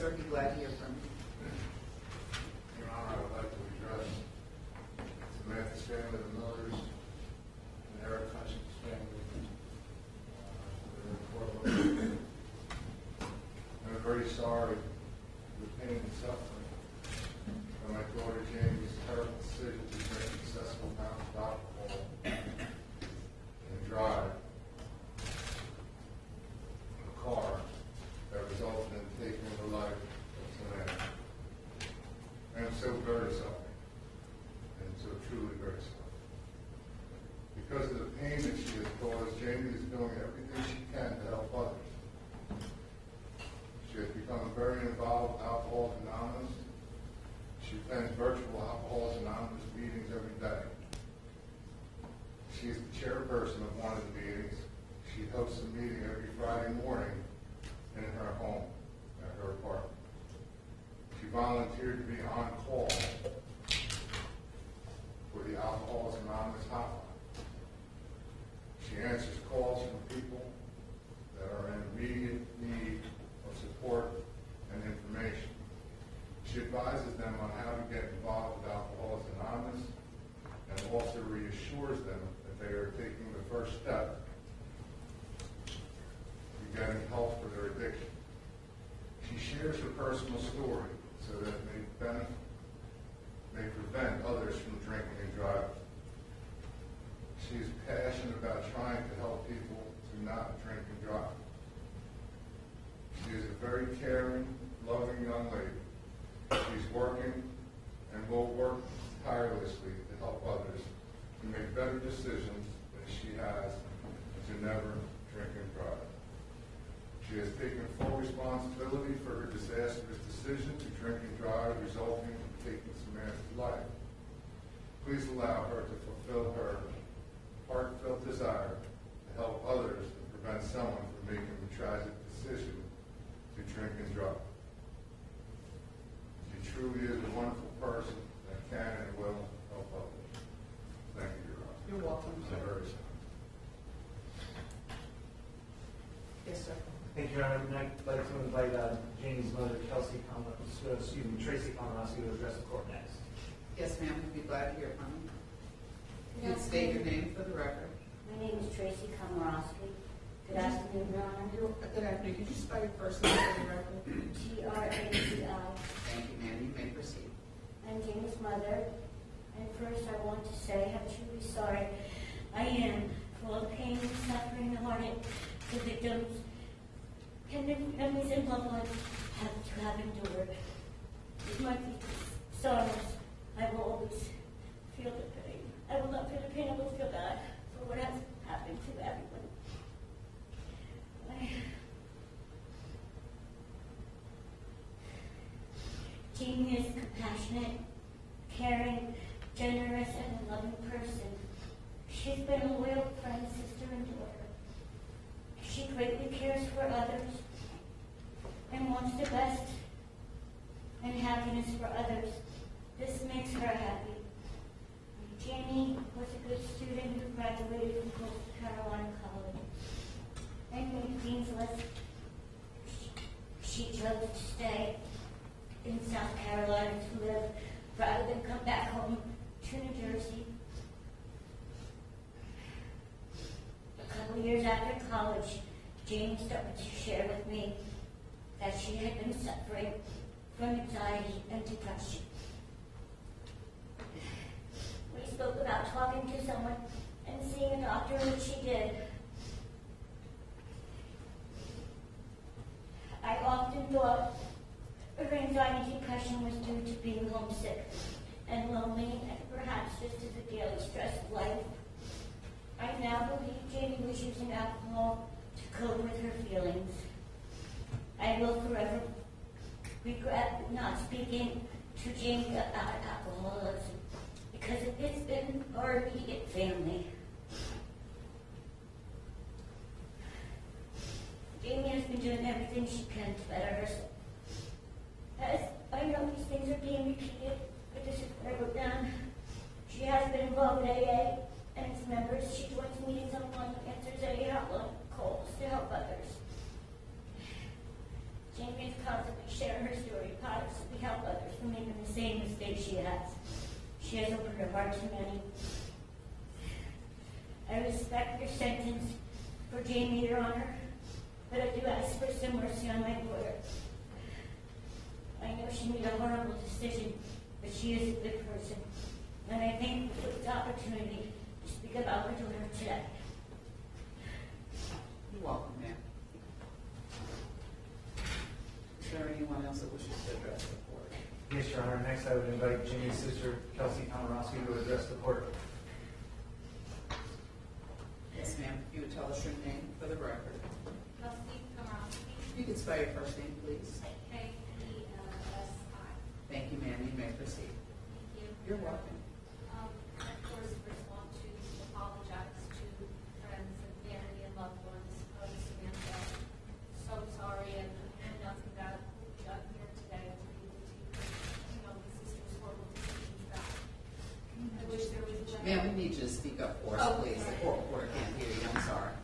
sir. Be glad to hear from you. Your Honor, I would like to address Samantha's family, the Millers, and Eric Hutchins' family. I'm very sorry for the pain and suffering of my daughter Jamie's terrible decision to drink excessive amounts of alcohol and drive a car that resulted in taking the life of Samantha. I am so very sorry, and so truly very sorry. Because of the pain that she has caused, Jamie is doing everything she can to help others. She has become very involved with Alcoholics Anonymous. She attends virtual Alcoholics Anonymous meetings every day. She is the chairperson of one of the meetings. She hosts a meeting every Friday morning in her home, at her apartment. She volunteered to be on call for the Alcoholics Anonymous hotline. She answers calls from people that are in immediate need of support and information. She advises them on how to get involved with Alcoholics Anonymous and also reassures them that they are taking the first step to getting help for their addiction. She shares her personal story so that it may prevent others from drinking and driving. She is passionate about trying to help people to not drink and drive. She is a very caring, loving young lady. She's working and will work tirelessly to help others to make better decisions than she has and to never drink and drive. She has taken full responsibility for her disastrous decision to drink and drive, resulting in taking Samantha's life. Please allow her to fulfill her heartfelt desire to help others and prevent someone from making the tragic decision to drink and drive. She truly is a wonderful person that can and will help others. Thank you, Your Honor. You're welcome, sir. I'm very sorry. Yes, sir. Thank you, Your Honor. I'd like to invite Jamie's mother, Tracy Komoroski, to address the court next. Yes, ma'am. We'd be glad to hear from you. You can state your name for the record. My name is Tracy Komoroski. Good afternoon, Your Honor. Good afternoon. Could you spell your first name for the record? Traci. Thank you, ma'am. You may proceed. I'm Jamie's mother. And first I want to say how truly sorry I am for all the pain and suffering and heartache the victims and their families and loved ones have endured. With my sorrows, I will always feel the pain. I will not feel the pain, I will feel God for what has happened to everyone. Jamie is compassionate, caring, generous, and a loving person. She's been a loyal friend, sister, and daughter. She greatly cares for others and wants the best and happiness for others. This makes her happy. Jamie was a good student who graduated from Coastal Carolina College and made Dean's List. She chose to stay in South Carolina to live rather than come back home to New Jersey. A couple years after college, Jamie started to share with me that she had been suffering from anxiety and depression. We spoke about talking to someone and seeing a doctor, which she did. I often thought her anxiety and depression was due to being homesick and lonely and perhaps just as a daily stress of life. I now believe Jamie was using alcohol to cope with her feelings. I will forever regret not speaking to Jamie about alcoholism because it's been our immediate family. Jamie has been doing everything she can to better herself. As I know these things are being repeated, but this is what I wrote down. She has been involved with AA and its members. She joins meetings online and answers AA hotline calls to help others. Jamie is constantly sharing her she has. She has opened her heart to many. I respect your sentence for Jamie, Your Honor, but I do ask for some mercy on my lawyer. I know she made a horrible decision, but she is a good person, and I thank you for this opportunity to speak about her daughter today. You're welcome, ma'am. Is there anyone else that wishes to address the board? Yes, Your Honor. Next, I would invite Jamie's sister, Kelsey Komoroski, to address the court. Yes, ma'am. If you would tell us your name for the record. Kelsey Komoroski, You can spell your first name, please. K-E-L-S-I. Thank you, ma'am. You may proceed. Thank you. You're welcome. Of course, first want to apologize to friends and family and loved ones of Samantha. So sorry, and nothing that we got here today to be able to, the sister's horrible decision back. I wish there was a Ma'am, we need you to speak up for us, Oh, please. The sorry. court reporter can't hear you. I'm sorry.